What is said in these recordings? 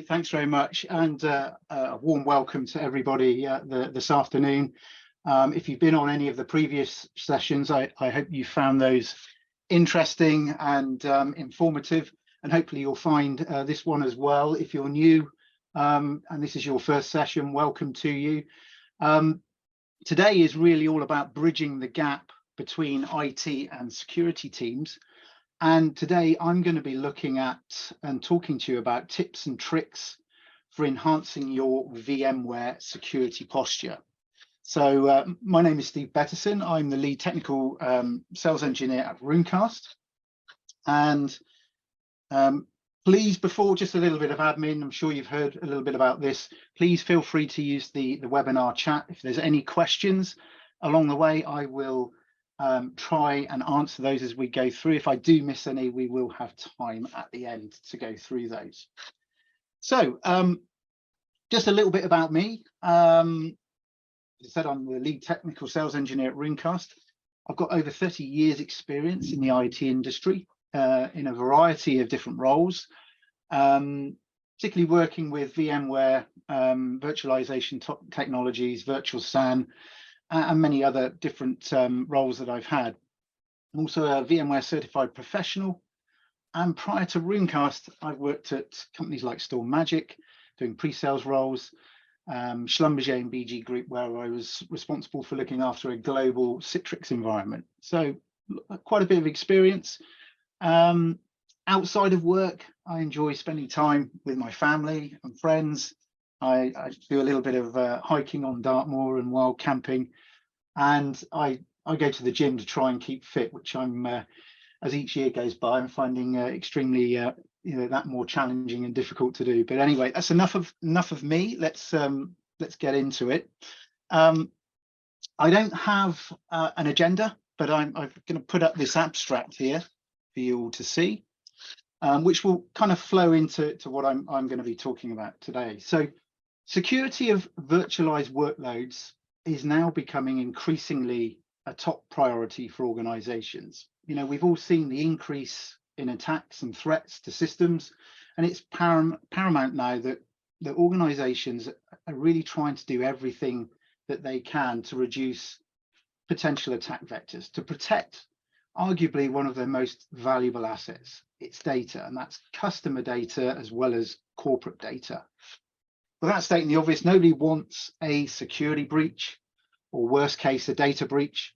Great, thanks very much, and a warm welcome to everybody this afternoon. If you've been on any of the previous sessions, I hope you found those interesting and informative, and hopefully you'll find this one as well. If you're new and this is your first session, welcome to you. Today is really all about bridging the gap between IT and security teams. And today I'm going to be looking at and talking to you about tips and tricks for enhancing your VMware security posture. So my name is Steve Bettison. I'm the lead technical sales engineer at Runecast. And please, before just a little bit of admin, I'm sure you've heard a little bit about this. Please feel free to use the webinar chat. If there's any questions along the way, I will try and answer those as we go through. If I do miss any, we will have time at the end to go through those. So just a little bit about me. As I said, I'm the lead technical sales engineer at Runecast. I've got over 30 years experience in the IT industry in a variety of different roles, particularly working with VMware, virtualization technologies, virtual SAN, and many other different roles that I've had. I'm also a VMware Certified Professional. And prior to Runecast, I've worked at companies like StorMagic, doing pre-sales roles, Schlumberger BG Group, where I was responsible for looking after a global Citrix environment. So quite a bit of experience. Outside of work, I enjoy spending time with my family and friends. I do a little bit of hiking on Dartmoor and wild camping, and I go to the gym to try and keep fit, which I'm, as each year goes by, I'm finding extremely, that more challenging and difficult to do. But anyway, that's enough of me. Let's get into it. I don't have an agenda, but I'm going to put up this abstract here for you all to see, which will kind of flow into what I'm going to be talking about today. So security of virtualized workloads is now becoming increasingly a top priority for organizations. We've all seen the increase in attacks and threats to systems, and it's paramount now that organizations are really trying to do everything that they can to reduce potential attack vectors, to protect arguably one of their most valuable assets, its data, and that's customer data as well as corporate data. Without stating the obvious, nobody wants a security breach, or worst case, a data breach,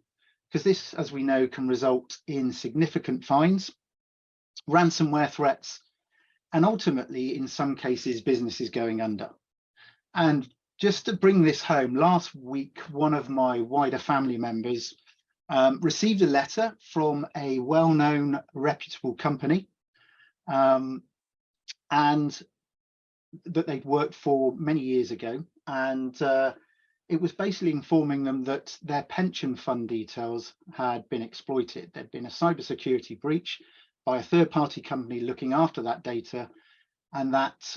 because this, as we know, can result in significant fines, ransomware threats, and ultimately, in some cases, businesses going under. And just to bring this home, last week, one of my wider family members received a letter from a well-known, reputable company, and that they'd worked for many years ago, and it was basically informing them that their pension fund details had been exploited. There'd been a cybersecurity breach by a third-party company looking after that data, and that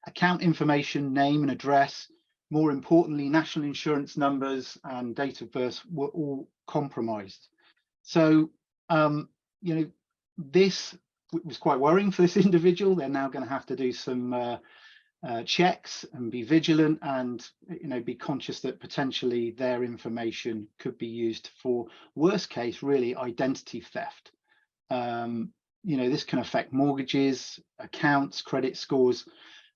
account information, name and address, more importantly, national insurance numbers and date of birth were all compromised. So, this was quite worrying for this individual. They're now going to have to do some checks and be vigilant, and be conscious that potentially their information could be used for, worst case, really identity theft. This can affect mortgages, accounts, credit scores,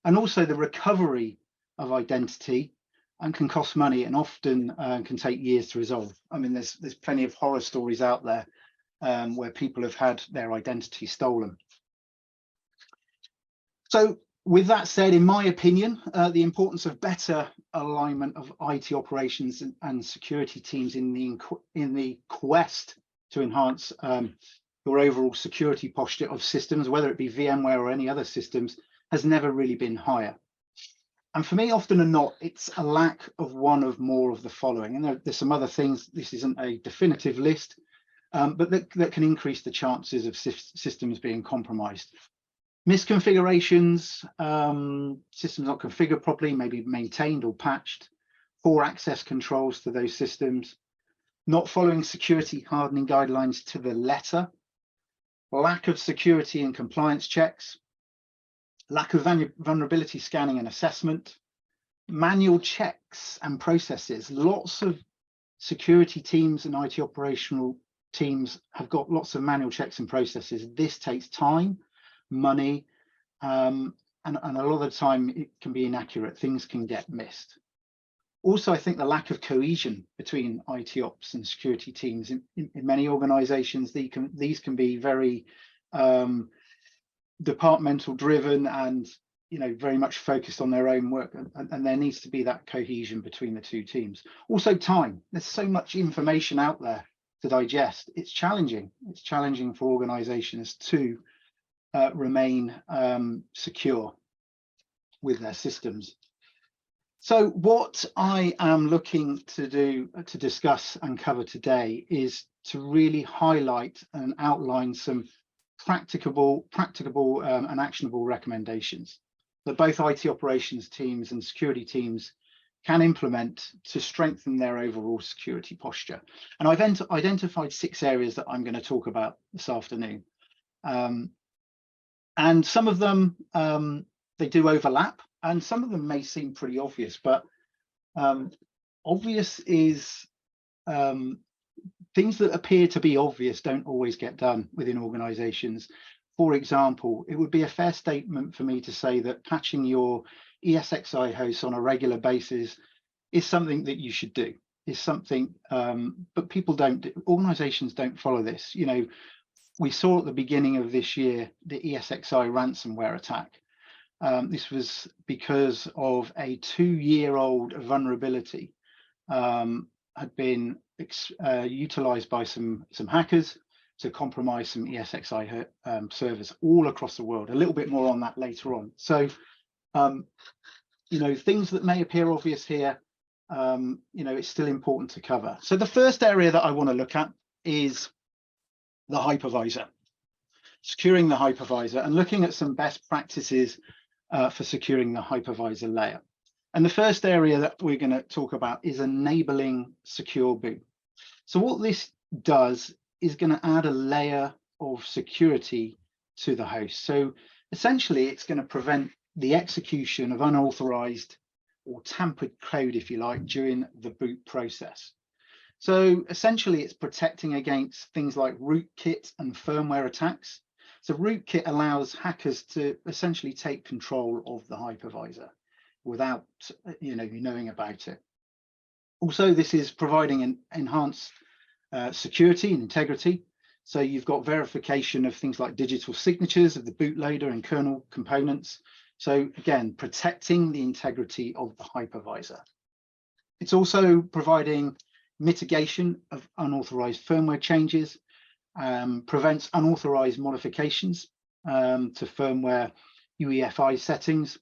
and also the recovery of identity, and can cost money, and often can take years to resolve. I mean, there's plenty of horror stories out there where people have had their identity stolen. So with that said, in my opinion, the importance of better alignment of IT operations and security teams in the quest to enhance your overall security posture of systems, whether it be VMware or any other systems, has never really been higher. And for me, often or not, it's a lack of one of more of the following. And there's some other things. This isn't a definitive list, but that can increase the chances of systems being compromised. Misconfigurations, systems not configured properly, maybe maintained or patched, poor access controls to those systems, not following security hardening guidelines to the letter, lack of security and compliance checks, lack of vulnerability scanning and assessment, manual checks and processes. Lots of security teams and IT operational teams have got lots of manual checks and processes. This takes time, money, and a lot of the time it can be inaccurate. Things can get missed. Also, I think the lack of cohesion between IT ops and security teams in many organizations, these can be very departmental driven and very much focused on their own work, and there needs to be that cohesion between the two teams. Also time, there's so much information out there to digest. It's challenging for organizations to remain secure with their systems. So what I am looking to discuss and cover today is to really highlight and outline some practicable and actionable recommendations that both IT operations teams and security teams can implement to strengthen their overall security posture. And I've identified 6 areas that I'm going to talk about this afternoon. And some of them, they do overlap, and some of them may seem pretty obvious, but obvious is things that appear to be obvious don't always get done within organizations. For example, it would be a fair statement for me to say that patching your ESXi hosts on a regular basis is something that you should do. Is something, but people don't. Organizations don't follow this. We saw at the beginning of this year the ESXi ransomware attack. This was because of a 2-year-old vulnerability had been utilized by some hackers to compromise some ESXi servers all across the world. A little bit more on that later on. So, things that may appear obvious here, it's still important to cover. So the first area that I want to look at is the hypervisor, securing the hypervisor and looking at some best practices for securing the hypervisor layer. And the first area that we're going to talk about is enabling secure boot. So what this does is going to add a layer of security to the host. So essentially, it's going to prevent the execution of unauthorized or tampered code, if you like, during the boot process. So essentially, it's protecting against things like rootkit and firmware attacks. So rootkit allows hackers to essentially take control of the hypervisor without you knowing about it. Also, this is providing an enhanced security and integrity. So you've got verification of things like digital signatures of the bootloader and kernel components. So again, protecting the integrity of the hypervisor. It's also providing mitigation of unauthorized firmware changes, prevents unauthorized modifications to firmware UEFI settings.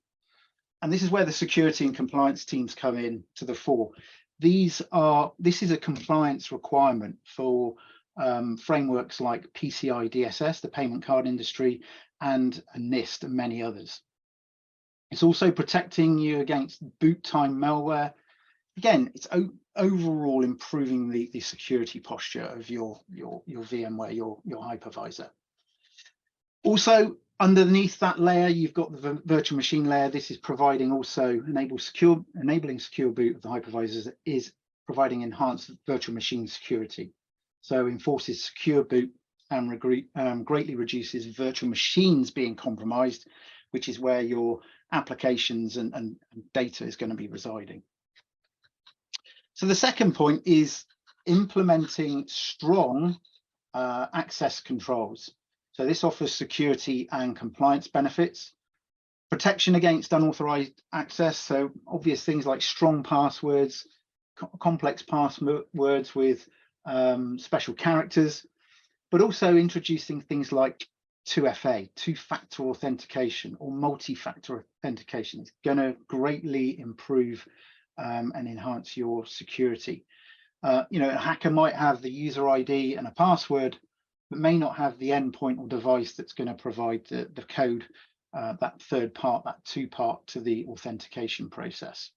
And this is where the security and compliance teams come in to the fore. This is a compliance requirement for frameworks like PCI DSS, the payment card industry, and NIST and many others. It's also protecting you against boot time malware. Again, it's overall improving the security posture of your VMware, your hypervisor. Also, underneath that layer, you've got the virtual machine layer. This is providing also enabling secure boot of the hypervisors, is providing enhanced virtual machine security. So enforces secure boot and greatly reduces virtual machines being compromised, which is where your applications and data is going to be residing. So the second point is implementing strong access controls. So this offers security and compliance benefits, protection against unauthorized access. So obvious things like strong passwords, complex passwords with special characters, but also introducing things like 2FA, two-factor authentication, or multi-factor authentication. It's going to greatly improve and enhance your security. A hacker might have the user ID and a password, but may not have the endpoint or device that's going to provide the code, that third part, that 2-part to the authentication process.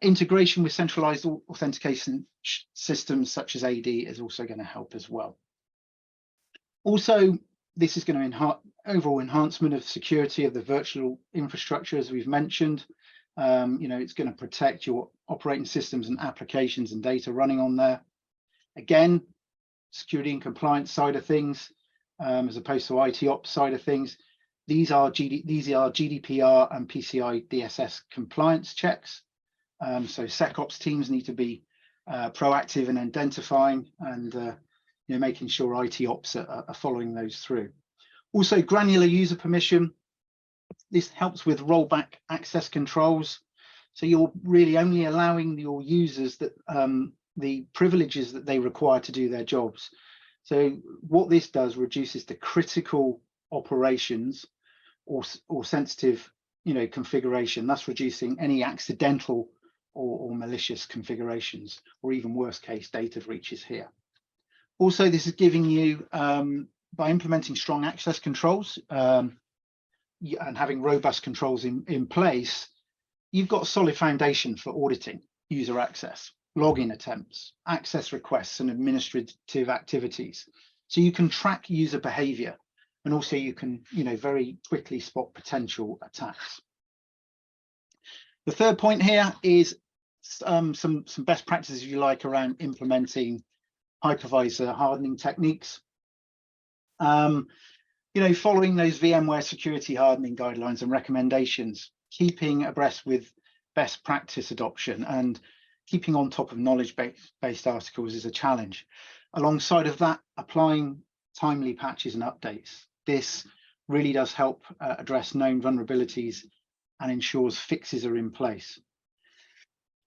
Integration with centralized authentication systems such as AD is also going to help as well. Also, This is going to enhance overall enhancement of security of the virtual infrastructure, as we've mentioned. It's going to protect your operating systems and applications and data running on there. Again, security and compliance side of things, as opposed to IT ops side of things. These are GDPR and PCI DSS compliance checks. So SecOps teams need to be proactive in identifying and making sure IT ops are following those through. Also, granular user permission. This helps with rollback access controls. So you're really only allowing your users that the privileges that they require to do their jobs. So what this does reduces the critical operations or sensitive configuration, thus reducing any accidental or malicious configurations, or even worst case data breaches here. Also, this is giving you, by implementing strong access controls and having robust controls in place, you've got a solid foundation for auditing user access, login attempts, access requests, and administrative activities. So you can track user behavior, and also you can very quickly spot potential attacks. The third point here is some best practices, if you like, around implementing hypervisor hardening techniques. Following those VMware security hardening guidelines and recommendations, keeping abreast with best practice adoption, and keeping on top of knowledge-based articles is a challenge. Alongside of that, applying timely patches and updates. This really does help address known vulnerabilities and ensures fixes are in place.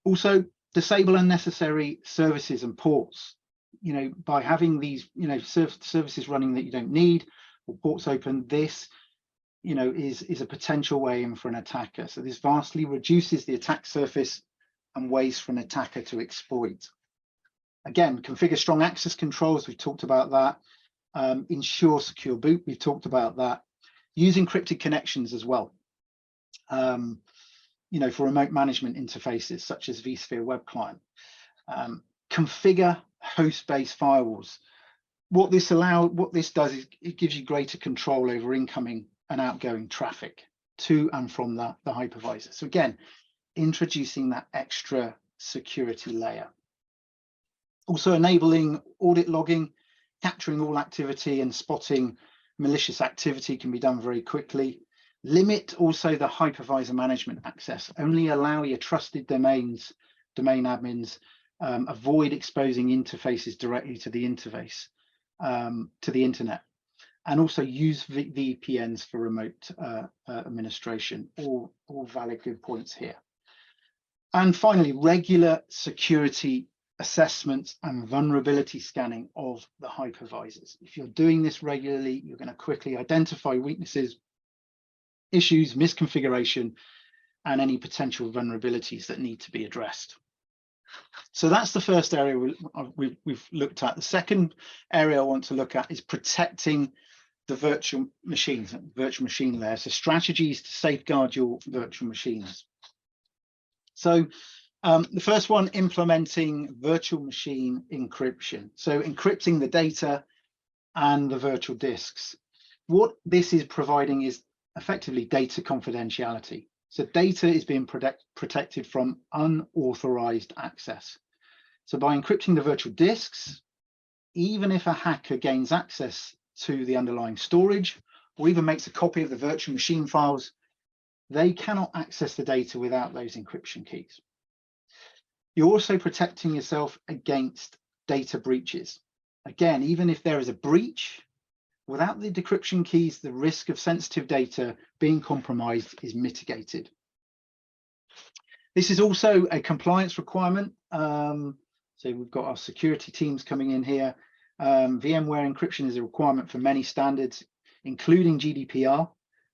Also, disable unnecessary services and ports. By having these, services running that you don't need, or ports open, this, is a potential way in for an attacker. So this vastly reduces the attack surface and ways for an attacker to exploit. Again, configure strong access controls. We've talked about that. Ensure secure boot. We've talked about that. Use encrypted connections as well. For remote management interfaces such as vSphere Web Client. Configure host-based firewalls. What this does is it gives you greater control over incoming and outgoing traffic to and from the hypervisor. So again, introducing that extra security layer. Also enabling audit logging, capturing all activity and spotting malicious activity can be done very quickly. Limit also the hypervisor management access. Only allow your trusted domain admins. Avoid exposing interfaces directly to the interface, to the internet, and also use VPNs for remote administration. All valid good points here. And finally, regular security assessments and vulnerability scanning of the hypervisors. If you're doing this regularly, you're going to quickly identify weaknesses, issues, misconfiguration, and any potential vulnerabilities that need to be addressed. So that's the first area we've looked at. The second area I want to look at is protecting the virtual machines, virtual machine layer. So strategies to safeguard your virtual machines. So the first one, implementing virtual machine encryption. So encrypting the data and the virtual disks. What this is providing is effectively data confidentiality. So data is being protected from unauthorized access. So by encrypting the virtual disks, even if a hacker gains access to the underlying storage or even makes a copy of the virtual machine files, they cannot access the data without those encryption keys. You're also protecting yourself against data breaches. Again, even if there is a breach, without the decryption keys, the risk of sensitive data being compromised is mitigated. This is also a compliance requirement. So we've got our security teams coming in here. VMware encryption is a requirement for many standards, including GDPR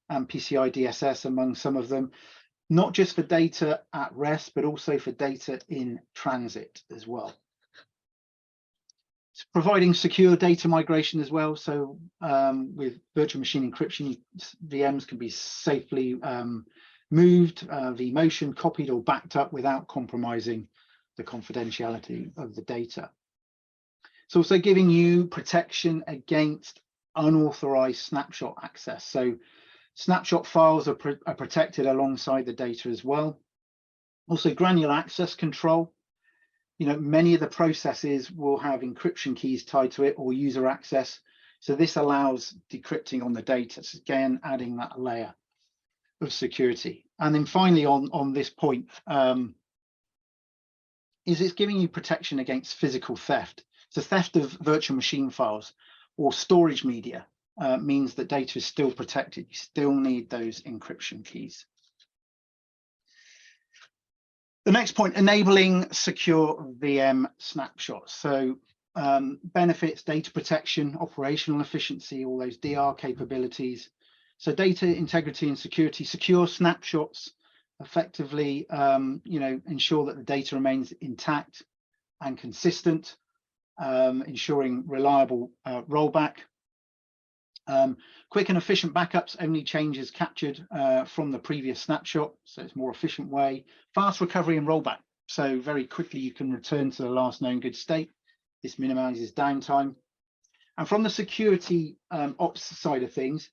and PCI DSS among some of them, not just for data at rest, but also for data in transit as well. It's providing secure data migration as well. So with virtual machine encryption, VMs can be safely moved, vMotion, copied or backed up without compromising the confidentiality of the data. It's also giving you protection against unauthorized snapshot access. So snapshot files are protected alongside the data as well. Also, granular access control. Many of the processes will have encryption keys tied to it or user access. So this allows decrypting on the data. So again, adding that layer of security. And then finally on this point, is it's giving you protection against physical theft. So theft of virtual machine files or storage media means that data is still protected. You still need those encryption keys. The next point, enabling secure VM snapshots. So benefits, data protection, operational efficiency, all those DR capabilities. So data integrity and security, secure snapshots effectively ensure that the data remains intact and consistent, ensuring reliable rollback. Quick and efficient backups, only changes captured from the previous snapshot, so it's a more efficient way. Fast recovery and rollback, so very quickly you can return to the last known good state. This minimizes downtime. And from the security ops side of things,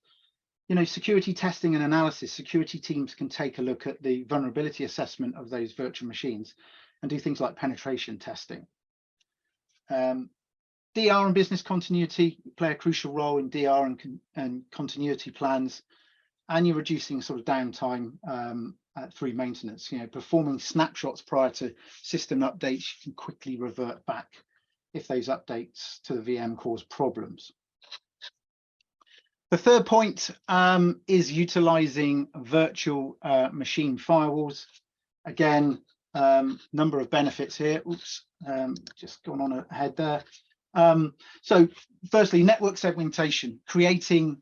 security testing and analysis, security teams can take a look at the vulnerability assessment of those virtual machines and do things like penetration testing. DR and business continuity play a crucial role in DR and continuity plans, and you're reducing sort of downtime through maintenance. Performing snapshots prior to system updates, you can quickly revert back if those updates to the VM cause problems. The third point is utilizing virtual machine firewalls. Again, number of benefits here. Oops, just gone on ahead there. So firstly, network segmentation, creating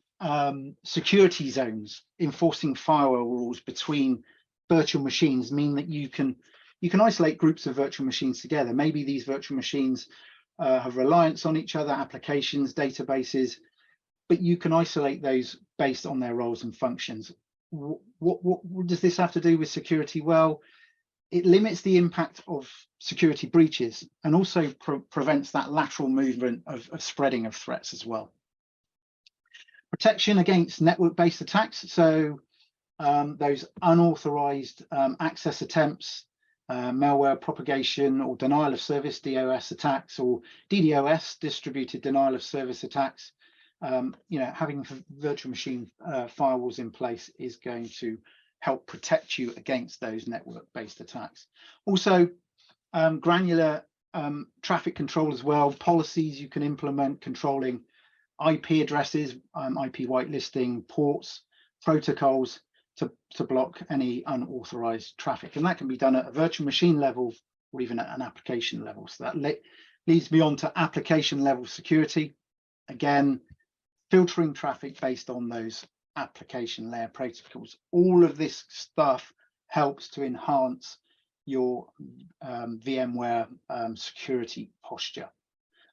security zones, enforcing firewall rules between virtual machines mean that you can isolate groups of virtual machines together. Maybe these virtual machines have reliance on each other, applications, databases, but you can isolate those based on their roles and functions. What does this have to do with security? Well, it limits the impact of security breaches and also prevents that lateral movement of spreading of threats as well. Protection against network-based attacks. So those unauthorized access attempts, malware propagation or denial of service, DOS attacks, or DDoS, distributed denial of service attacks. Having virtual machine firewalls in place is going to help protect you against those network-based attacks. Also, granular traffic control as well, policies you can implement controlling IP addresses, IP whitelisting, ports, protocols to block any unauthorized traffic. And that can be done at a virtual machine level or even at an application level. So that leads me on to application level security. Again, filtering traffic based on those application layer protocols. All of this stuff helps to enhance your VMware security posture.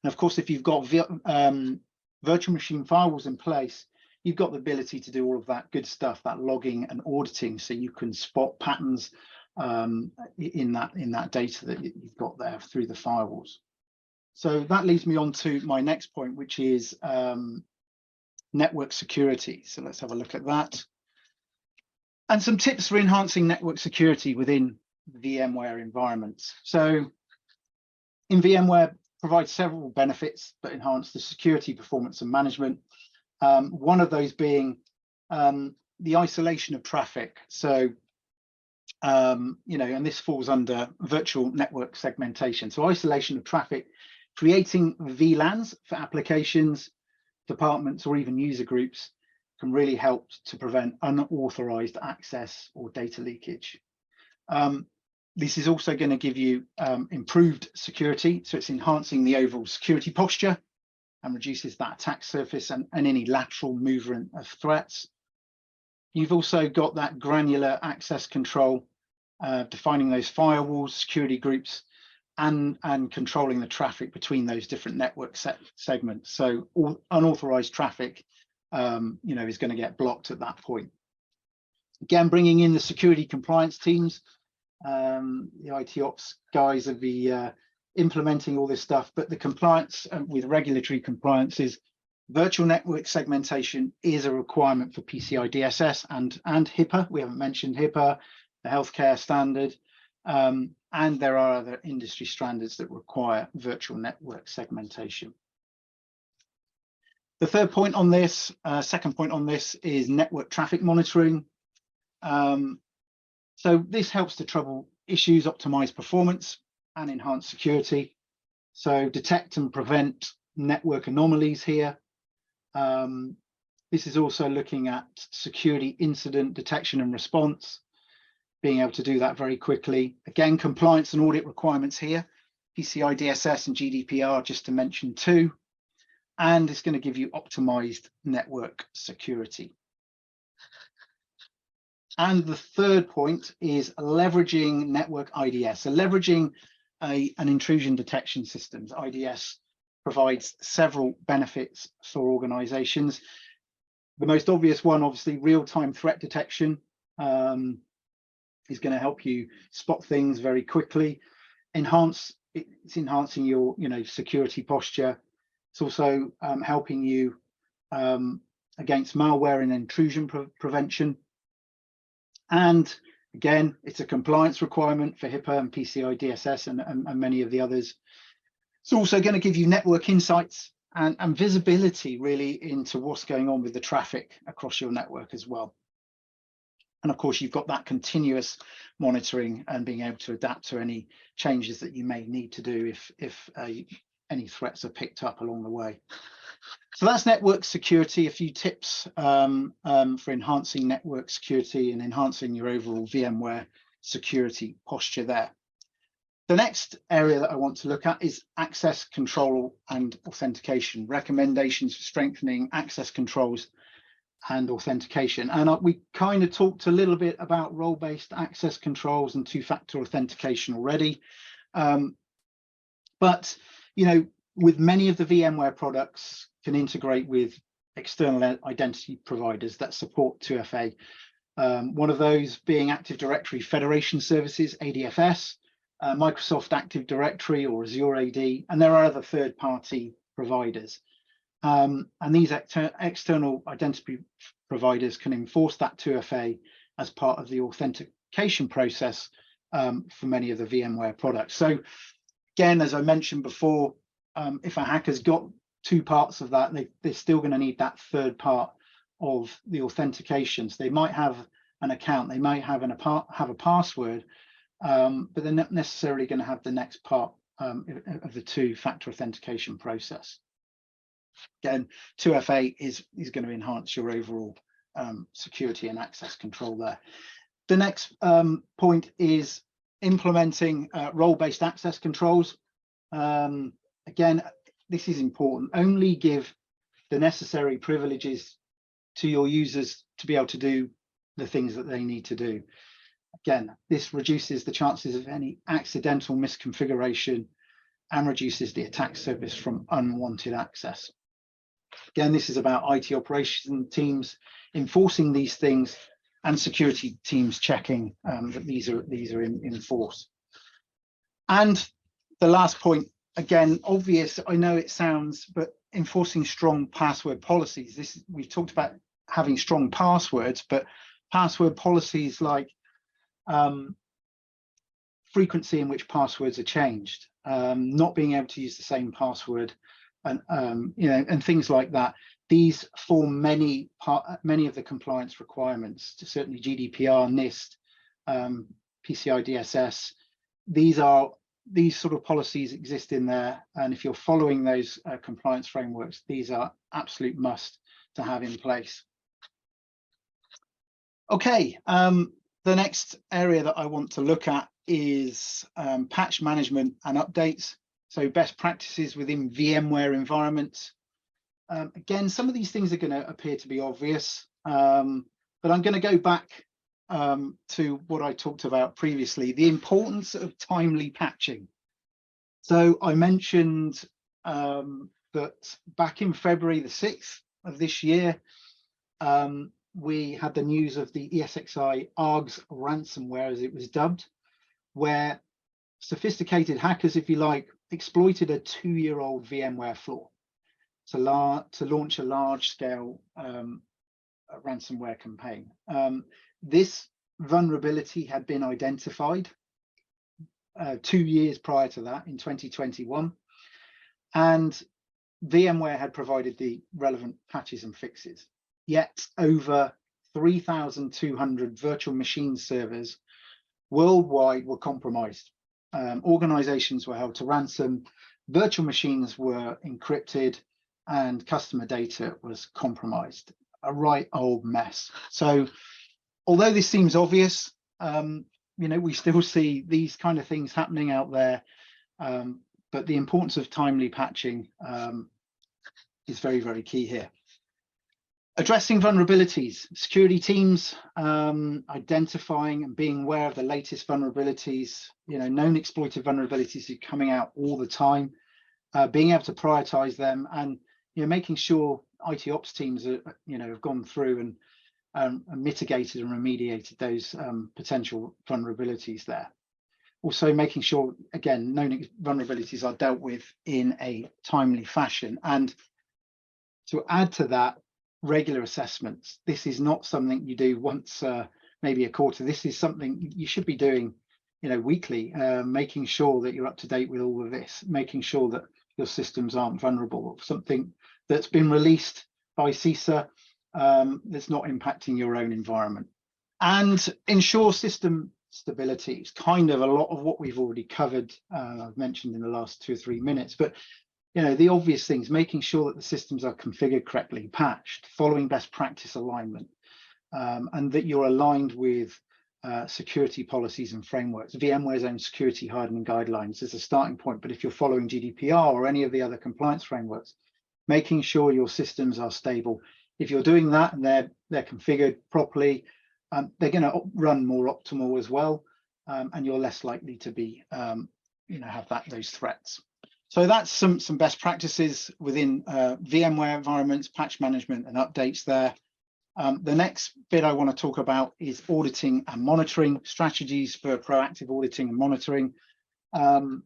And of course, if you've got virtual machine firewalls in place, you've got the ability to do all of that good stuff, that logging and auditing, so you can spot patterns in that data that you've got there through the firewalls. So that leads me on to my next point, which is network security. So let's have a look at that. And some tips for enhancing network security within VMware environments. So in VMware provides several benefits that enhance the security, performance and management. One of those being the isolation of traffic. So, and this falls under virtual network segmentation. So isolation of traffic, creating VLANs for applications, departments, or even user groups can really help to prevent unauthorized access or data leakage. This is also going to give you improved security. So it's enhancing the overall security posture and reduces that attack surface and any lateral movement of threats. You've also got that granular access control, defining those firewalls, security groups, and controlling the traffic between those different network segments. So all unauthorized traffic, is going to get blocked at that point. Again, bringing in the security compliance teams, the IT ops guys will be implementing all this stuff, but the compliance with regulatory compliance is Virtual network segmentation is a requirement for PCI DSS and HIPAA. We haven't mentioned HIPAA, the healthcare standard, and there are other industry standards that require virtual network segmentation. The third point on this, second point on this, is network traffic monitoring. So this helps to trouble issues, optimize performance, and enhance security. So detect and prevent network anomalies here. This is also looking at security incident detection and response, being able to do that very quickly. Again, compliance and audit requirements here, PCI DSS and GDPR, just to mention two. And it's going to give you optimized network security. And the third point is leveraging network IDS. So leveraging an intrusion detection systems. IDS provides several benefits for organizations. The most obvious one, obviously, real-time threat detection is going to help you spot things very quickly. It's enhancing your security posture. It's also helping you against malware and intrusion prevention. And again, it's a compliance requirement for HIPAA and PCI DSS and many of the others. It's also going to give you network insights and visibility really into what's going on with the traffic across your network as well. And of course, you've got that continuous monitoring and being able to adapt to any changes that you may need to do if any threats are picked up along the way. So that's network security, a few tips for enhancing network security and enhancing your overall VMware security posture there. The next area that I want to look at is access control and authentication, recommendations for strengthening access controls and authentication. And we kind of talked a little bit about role-based access controls and two-factor authentication already. But, with many of the VMware products can integrate with external identity providers that support 2FA. One of those being Active Directory Federation Services, ADFS, Microsoft Active Directory or Azure AD, and there are other third-party providers. And these external identity providers can enforce that 2FA as part of the authentication process for many of the VMware products. So again, as I mentioned before, if a hacker's got two parts of that, they're still going to need that third part of the authentication. So they might have an account, they might have a password, but they're not necessarily going to have the next part of the two-factor authentication process. Again, 2FA is going to enhance your overall security and access control there. The next point is implementing role-based access controls. Again, this is important. Only give the necessary privileges to your users to be able to do the things that they need to do. Again, this reduces the chances of any accidental misconfiguration and reduces the attack surface from unwanted access. Again, this is about IT operation teams enforcing these things and security teams checking that these are in force. And the last point, again, obvious, I know it sounds, but enforcing strong password policies. We've talked about having strong passwords, but password policies like frequency in which passwords are changed, not being able to use the same password, and and things like that. These form many of the compliance requirements to certainly GDPR, NIST, PCI DSS. These sort of policies exist in there, and if you're following those compliance frameworks, these are absolute must to have in place. Okay, the next area that I want to look at is patch management and updates. So best practices within VMware environments. Again, some of these things are going to appear to be obvious, but I'm going to go back to what I talked about previously, the importance of timely patching. So I mentioned that back in February the 6th of this year, we had the news of the ESXi ARGS ransomware, as it was dubbed, where sophisticated hackers, if you like, exploited a 2-year-old VMware flaw. to launch a large-scale ransomware campaign. This vulnerability had been identified 2 years prior to that, in 2021, and VMware had provided the relevant patches and fixes. Yet over 3,200 virtual machine servers worldwide were compromised. Organizations were held to ransom, virtual machines were encrypted, and customer data was compromised. A right old mess. So although this seems obvious, you know, we still see these kind of things happening out there, but the importance of timely patching is very, very key here. Addressing vulnerabilities, security teams identifying and being aware of the latest vulnerabilities, you know, known exploited vulnerabilities are coming out all the time, being able to prioritize them, and, you know, making sure IT ops teams are, you know, have gone through and mitigated and remediated those potential vulnerabilities there. Also making sure, again, known vulnerabilities are dealt with in a timely fashion. And to add to that, regular assessments. This is not something you do once, maybe a quarter. This is something you should be doing, you know, weekly, making sure that you're up to date with all of this, making sure that your systems aren't vulnerable, something that's been released by CISA that's not impacting your own environment. And ensure system stability. It's kind of a lot of what we've already covered, I've mentioned in the last 2 or 3 minutes, but you know, the obvious things, making sure that the systems are configured correctly, patched, following best practice alignment, and that you're aligned with security policies and frameworks. VMware's own security hardening guidelines is a starting point, but if you're following GDPR or any of the other compliance frameworks, making sure your systems are stable. If you're doing that and they're configured properly, they're going to run more optimal as well, and you're less likely to be, you know, have those threats. So that's some best practices within VMware environments, patch management and updates there. The next bit I want to talk about is auditing and monitoring, strategies for proactive auditing and monitoring. You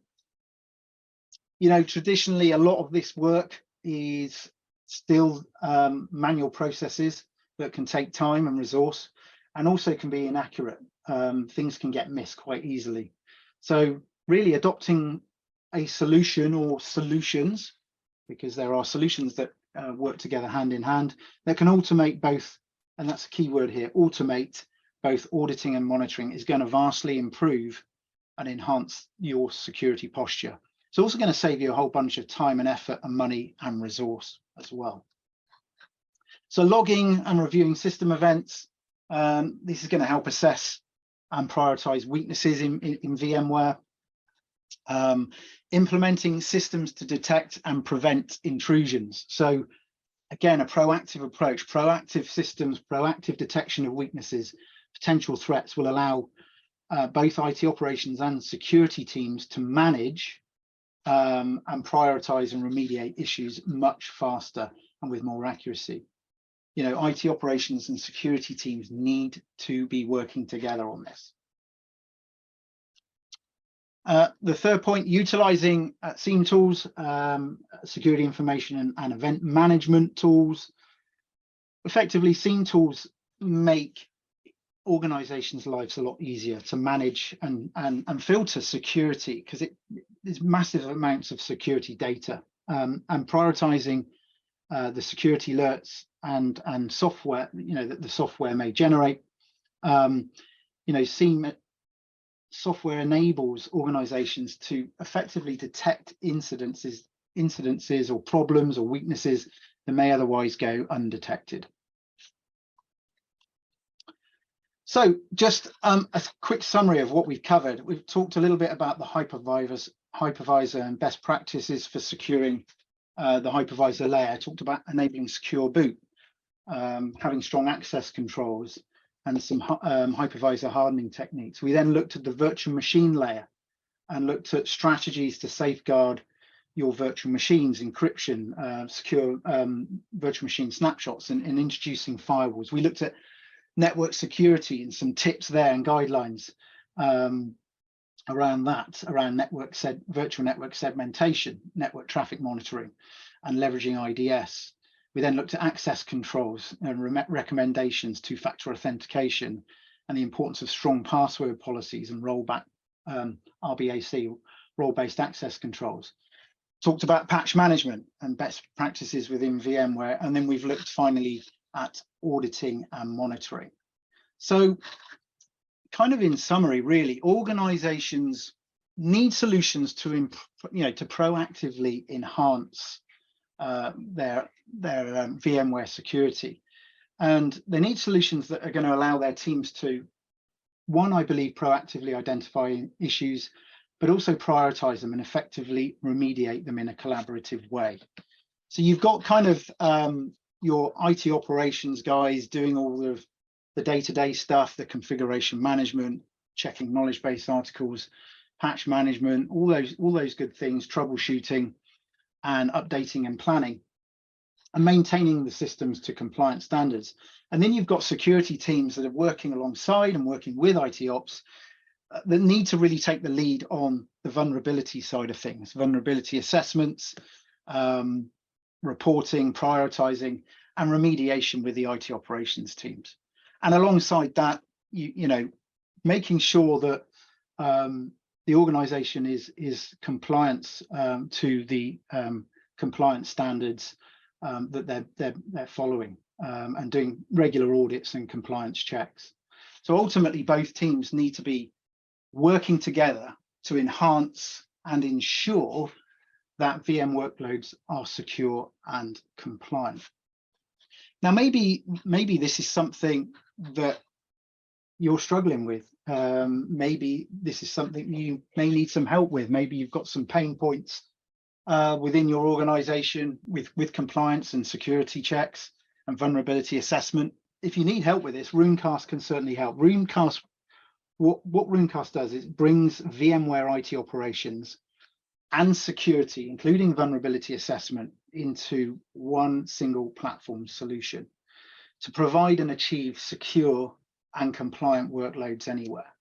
know, traditionally, a lot of this work is still manual processes that can take time and resource, and also can be inaccurate. Things can get missed quite easily. So really adopting a solution or solutions, because there are solutions that work together hand in hand, that can automate both, and that's a key word here, automate both auditing and monitoring, is going to vastly improve and enhance your security posture. It's also going to save you a whole bunch of time and effort and money and resource as well. So logging and reviewing system events, this is going to help assess and prioritize weaknesses in VMware. Implementing systems to detect and prevent intrusions. So again, a proactive approach, proactive systems, proactive detection of weaknesses, potential threats will allow both IT operations and security teams to manage and prioritize and remediate issues much faster and with more accuracy. You know, IT operations and security teams need to be working together on this. The third point, utilizing SIEM tools, security information and event management tools. Effectively, SIEM tools make organizations' lives a lot easier to manage and filter security, because there's massive amounts of security data, and prioritizing the security alerts and software, you know, that the software may generate. You know, SIEM software enables organizations to effectively detect incidences or problems or weaknesses that may otherwise go undetected. So just a quick summary of what we've covered. We've talked a little bit about the hypervisor and best practices for securing the hypervisor layer. I talked about enabling secure boot, having strong access controls, and some hypervisor hardening techniques. We then looked at the virtual machine layer and looked at strategies to safeguard your virtual machines, encryption, secure virtual machine snapshots, and introducing firewalls. We looked at network security and some tips there and guidelines, around that, around virtual network segmentation, network traffic monitoring, and leveraging IDS. We then looked at access controls and recommendations, two-factor authentication, and the importance of strong password policies and rollback RBAC, role-based access controls. Talked about patch management and best practices within VMware, and then we've looked finally at auditing and monitoring. So kind of in summary, really, organizations need solutions to proactively enhance their VMware security, and they need solutions that are going to allow their teams to, one, I believe, proactively identify issues, but also prioritize them and effectively remediate them in a collaborative way. So you've got kind of your IT operations guys doing all of the day-to-day stuff, the configuration management, checking knowledge base articles, patch management, all those good things, troubleshooting and updating and planning, and maintaining the systems to compliance standards. And then you've got security teams that are working alongside and working with IT ops that need to really take the lead on the vulnerability side of things, vulnerability assessments, reporting, prioritizing, and remediation with the IT operations teams. And alongside that, making sure that the organization is compliance to the compliance standards that they're following, and doing regular audits and compliance checks. So ultimately, both teams need to be working together to enhance and ensure that VM workloads are secure and compliant. Now, maybe this is something that you're struggling with. Maybe this is something you may need some help with. Maybe you've got some pain points within your organization with compliance and security checks and vulnerability assessment. If you need help with this, Runecast can certainly help. Runecast, what Runecast does is it brings VMware IT operations and security, including vulnerability assessment, into one single platform solution to provide and achieve secure and compliant workloads anywhere.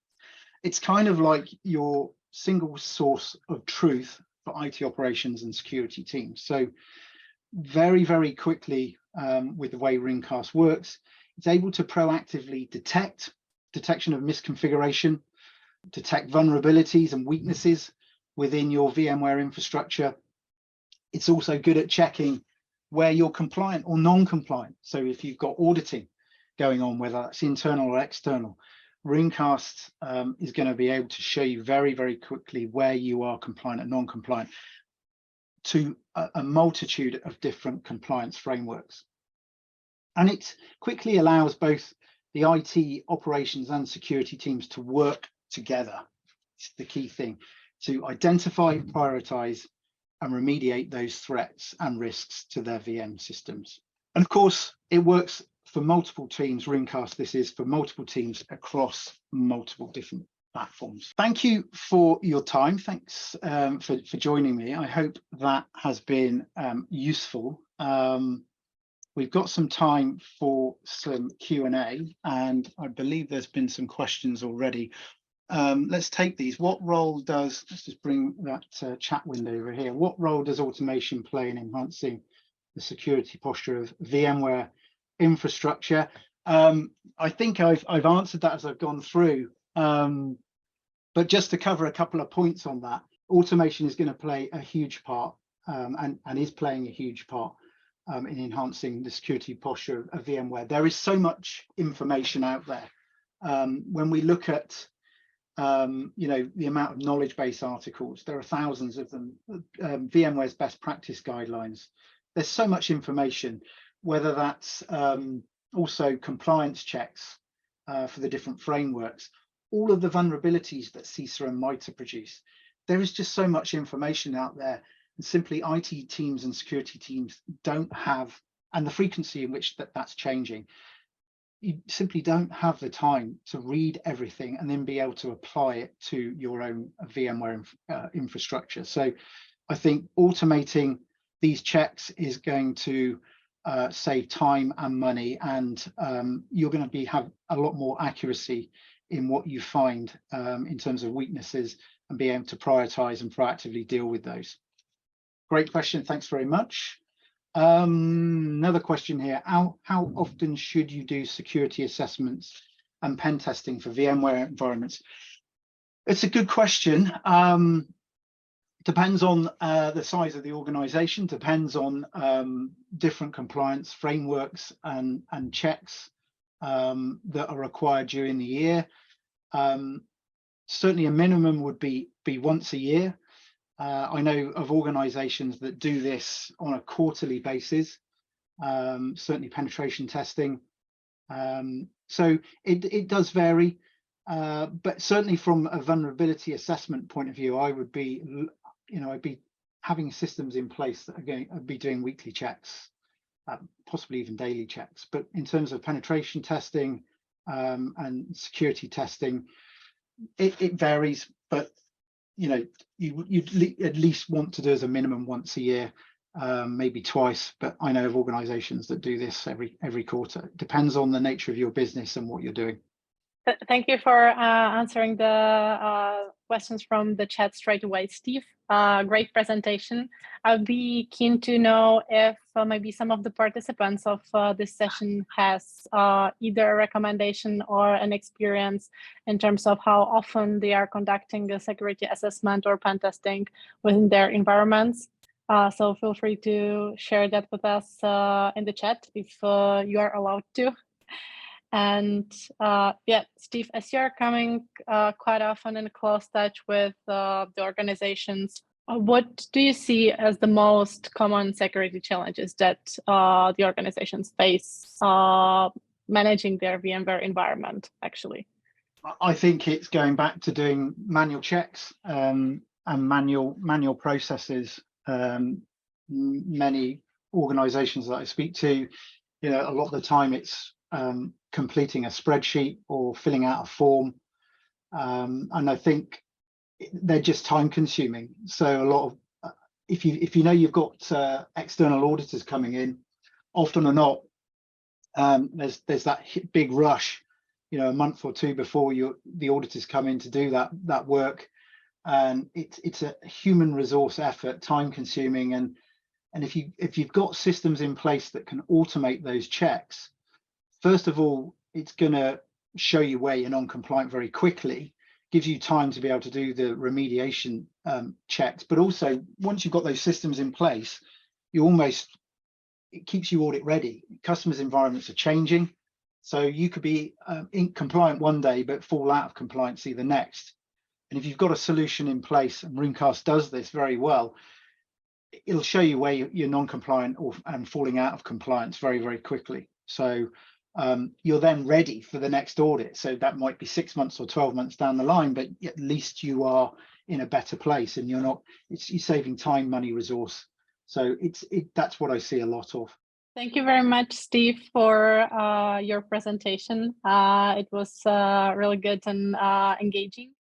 It's kind of like your single source of truth for IT operations and security teams. So very, very quickly, with the way Runecast works, it's able to proactively detection of misconfiguration, detect vulnerabilities and weaknesses within your VMware infrastructure. It's also good at checking where you're compliant or non-compliant. So if you've got auditing going on, whether that's internal or external, Runecast is going to be able to show you very, very quickly where you are compliant and non-compliant to a multitude of different compliance frameworks. And it quickly allows both the IT operations and security teams to work together. It's the key thing, to identify, prioritize, and remediate those threats and risks to their VM systems. And of course, it works for multiple teams. Runecast, this is for multiple teams across multiple different platforms. Thank you for your time. Thanks for joining me. I hope that has been useful. We've got some time for some Q&A, and I believe there's been some questions already. Let's take these. What role does, let's just bring that chat window over here. What role does automation play in enhancing the security posture of VMware infrastructure? I think I've answered that as I've gone through, but just to cover a couple of points on that, automation is going to play a huge part, and is playing a huge part in enhancing the security posture of VMware. There is so much information out there. When we look at the amount of knowledge base articles, there are thousands of them. VMware's best practice guidelines. There's so much information, whether that's also compliance checks for the different frameworks, all of the vulnerabilities that CISA and MITRE produce. There is just so much information out there, and simply IT teams and security teams don't have, and the frequency in which that's changing, you simply don't have the time to read everything and then be able to apply it to your own VMware infrastructure. So I think automating these checks is going to save time and money, and you're going to have a lot more accuracy in what you find in terms of weaknesses and be able to prioritize and proactively deal with those. Great question. Thanks very much. Another question here. How often should you do security assessments and pen testing for VMware environments? It's a good question. Depends on the size of the organization, depends on different compliance frameworks and checks that are required during the year. Certainly a minimum would be once a year. I know of organizations that do this on a quarterly basis, certainly penetration testing. So it does vary, but certainly from a vulnerability assessment point of view, I would be, I'd be having systems in place that again, I'd be doing weekly checks, possibly even daily checks. But in terms of penetration testing and security testing, it varies, but you'd at least want to do as a minimum once a year, maybe twice. But I know of organizations that do this every quarter. It depends on the nature of your business and what you're doing. Thank you for answering the questions from the chat straight away, Steve. Great presentation. I'd be keen to know if maybe some of the participants of this session has either a recommendation or an experience in terms of how often they are conducting a security assessment or pen testing within their environments. So feel free to share that with us in the chat if you are allowed to. And yeah, Steve, as you're coming quite often in close touch with the organizations, what do you see as the most common security challenges that the organizations face managing their VMware environment, actually? I think it's going back to doing manual checks and manual processes. Many organizations that I speak to, a lot of the time it's completing a spreadsheet or filling out a form, and I think they're just time consuming. So a lot of if you know you've got external auditors coming in, often or not, there's that big rush, a month or two before the auditors come in to do that work, and it's a human resource effort, time consuming, and if you've got systems in place that can automate those checks, first of all, it's going to show you where you're non-compliant very quickly, gives you time to be able to do the remediation checks. But also, once you've got those systems in place, it keeps you audit ready. Customers' environments are changing, so you could be in compliant one day but fall out of compliancy the next. And if you've got a solution in place, and Runecast does this very well, it'll show you where you're non-compliant and falling out of compliance very, very quickly. So you're then ready for the next audit. So that might be 6 months or 12 months down the line, but at least you are in a better place, and you're saving time, money, resource. So that's what I see a lot of. Thank you very much, Steve, for your presentation. It was really good and engaging.